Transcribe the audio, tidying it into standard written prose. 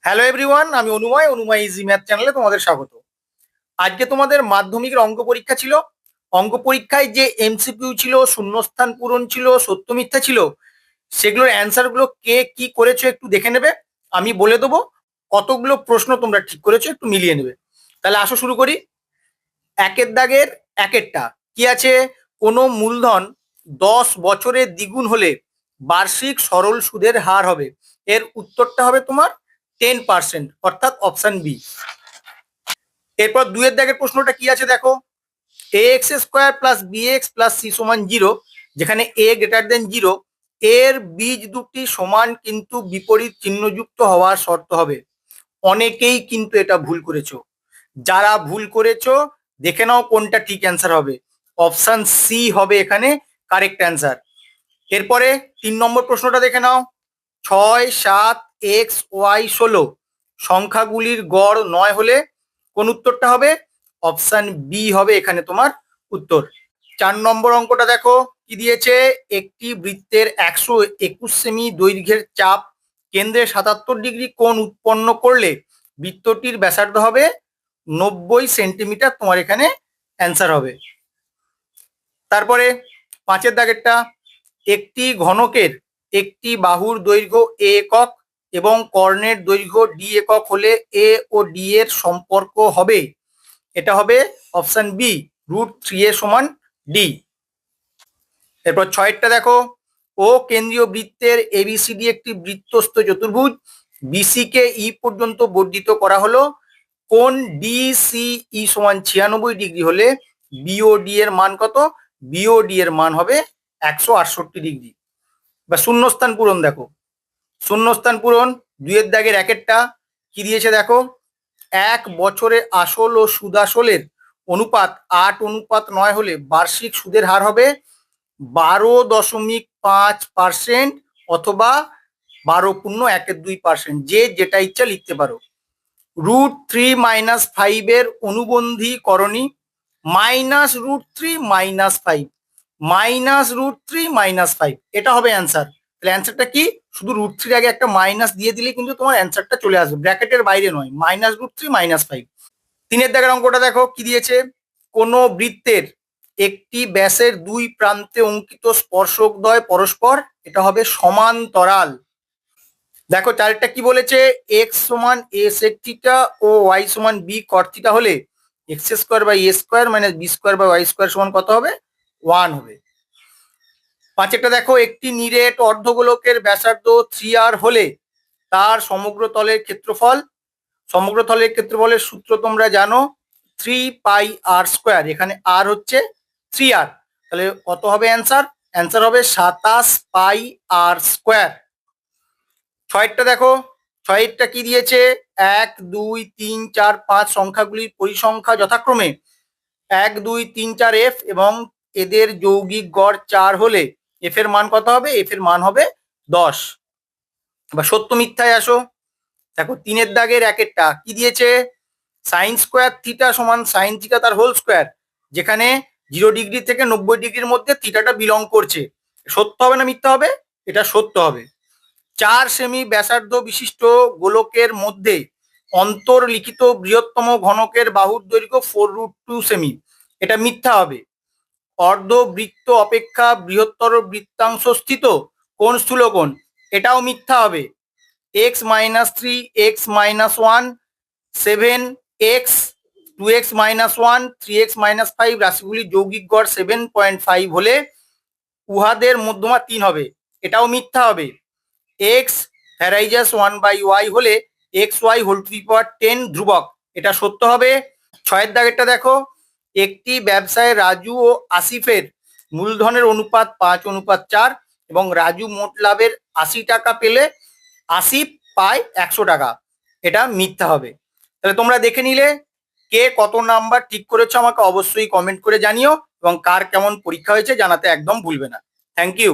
Hello everyone, আমি অনুময় easy math চ্যানেলে তোমাদের স্বাগত। আজকে তোমাদের মাধ্যমিকের অঙ্ক পরীক্ষা ছিল। অঙ্ক পরীক্ষায় যে এমসিকিউ ছিল, শূন্যস্থান পূরণ ছিল, সত্য মিথ্যা ছিল, সেগুলোর অ্যান্সার গুলো কে কি করেছো একটু দেখে নেবে। আমি বলে দেবো কতগুলো প্রশ্ন তোমরা ঠিক করেছো, একটু মিলিয়ে নেবে। তাহলে আসো শুরু করি। একের দাগের একেরটা কি আছে? কোনো মূলধন 10 বছরে দ্বিগুণ হলে বার্ষিক সরল সুদের হার হবে। এর উত্তরটা হবে তোমার 10%, অর্থাৎ অপশন বি। এরপর দুইয়ের দাগের প্রশ্নটা কি আছে দেখো। A X square plus B X plus C সমান 0, যেখানে এ গ্রেটার দেন 0, এর বীজ দুটি সমান কিন্তু বিপরীত চিহ্নযুক্ত হওয়ার শর্ত হবে। অনেকেই কিন্তু এটা ভুল করেছো। যারা ভুল করেছো দেখে নাও কোনটা ঠিক অ্যান্সার হবে। অপশন সি হবে এখানে কারেক্ট অ্যান্সার। এরপরে 3 নম্বর প্রশ্নটা দেখে নাও। 6, 7, x, y, 16 সংখ্যাগুলির গড় 9 হলে কোন উত্তরটা হবে? অপশন বি হবে এখানে তোমার উত্তর। 4 নম্বর অঙ্কটা দেখো কি দিয়েছে। একটি বৃত্তের 121 সেমি দৈর্ঘ্যের চাপ কেন্দ্রে 77 ডিগ্রি কোণ উৎপন্ন করলে বৃত্তটির ব্যাসার্ধ হবে 90 সেন্টিমিটার। তোমার এখানে অ্যান্সার হবে। তারপরে 5-এর দাগেরটা, একটি ঘনকের একটি বাহুর দৈর্ঘ্য এ একক এবং কর্ণের দৈর্ঘ্য ডি একক হলে এ ও ডি এর সম্পর্ক হবে। এটা হবে অপশন বি, √3a সমান ডি। এরপর 6-এরটা দেখো। ও কেন্দ্রীয় বৃত্তের এবিসিডি একটি বৃত্তস্থ চতুর্ভুজ, বিসি কে ই পর্যন্ত বর্ধিত করা হলো। কোণ ডিসিই সমান 96 ডিগ্রি হলে বিওডি এর মান কত? বিওডি এর মান হবে 168 ডিগ্রি। বা শূন্যস্থান পূরণ দেখো। শূন্যস্থান পূরণ 2-এর দাগের একেরটা কি দিয়েছে দেখো। 1 বছরে আসল ও সুদাসলের অনুপাত 8:9 হলে বার্ষিক সুদের হার হবে 12.5% অথবা 12.12%, যে যেটা ইচ্ছা লিখতে পারো। √3 - 5 এর অনুবন্ধীকরণী -√3 - 5 -√3 - 5, এটা হবে অ্যান্সার। তাহলে অ্যান্সারটা কি? শুধু √3 আগে একটা মাইনাস দিয়ে দিলে কিন্তু তোমার অ্যান্সারটা চলে আসবে, ব্র্যাকেটের বাইরে নয়। -√3 - 5। 3-এর দাগের অঙ্কটা দেখো কি দিয়েছে। কোনো বৃত্তের একটি ব্যাসের দুই প্রান্তে অঙ্কিত স্পর্শকদ্বয় পরস্পর, এটা হবে সমান্তরাল। দেখো 4-টা কি বলেছে। এক্স সমান এ সেক থিটা ও ওয়াই সমান বি কট থিটা হলে x² / a² - b² / y² সমান কত হবে? 1 হবে। 5-একটা দেখো, একটি নিরেট অর্ধগোলকের ব্যাসার্ধ 3r হলে তার সমগ্র তলের ক্ষেত্রফল। সমগ্র তলের ক্ষেত্রফলের সূত্র তোমরা জানো, 3πr²। এখানে আর হচ্ছে 3r, তাহলে কত হবে অ্যান্সার? অ্যান্সার হবে 27πr²। 6-টা দেখো। 6-টা কি দিয়েছে। 1, 2, 3, 4, 5 সংখ্যাগুলির পরিসংখ্যা যথাক্রমে 1, 2, 3, 4 এফ এবং এদের যৌগিক গড় 4 হলে এফ এর মান কত হবে? এফ এর মান হবে 10। বা সত্য মিথ্যায় আসো। দেখো 3-এর দাগের একেরটা কি দিয়েছে। sin² সমান sin থিটা তার হোল স্কোয়ার, যেখানে 0 ডিগ্রি থেকে 90 ডিগ্রির মধ্যে থিটাটা বিলং করছে। সত্য হবে না মিথ্যা হবে? এটা সত্য হবে। 4 সেমি ব্যাসার্ধ বিশিষ্ট গোলকের মধ্যে অন্তর্লিখিত বৃহত্তম ঘনকের বাহুর দৈর্ঘ্য 4√2 সেমি, এটা মিথ্যা হবে। অর্ধবৃত্ত অপেক্ষা বৃহত্তর বৃত্তাংশ স্থিত কোন স্থূলকোণ, এটাও মিথ্যা হবে। x - 3, x - 1, 7x, 2x - 1, 3x - 5 রাশিগুলির যৌগিক গড় 7.5 হলে উহাদের মধ্যমা 3 হবে, এটাও মিথ্যা হবে। এক্স ভ্যারাইজাস 1/y হলে xy⁻10 ধ্রুবক, এটা সত্য হবে। 6-এর দাগেরটা দেখো। একটি ব্যবসায় রাজু ও আসিফের মূলধনের অনুপাত 5:4 এবং রাজু মোট লাভের 80 টাকা পেলে আসিফ পায় 100 টাকা, এটা মিথ্যা হবে। তাহলে তোমরা দেখে নিলে কে কত নাম্বার ঠিক করেছো, আমাকে অবশ্যই কমেন্ট করে জানিও এবং কার কেমন পরীক্ষা হয়েছে জানাতে একদম ভুলবে না। Thank you.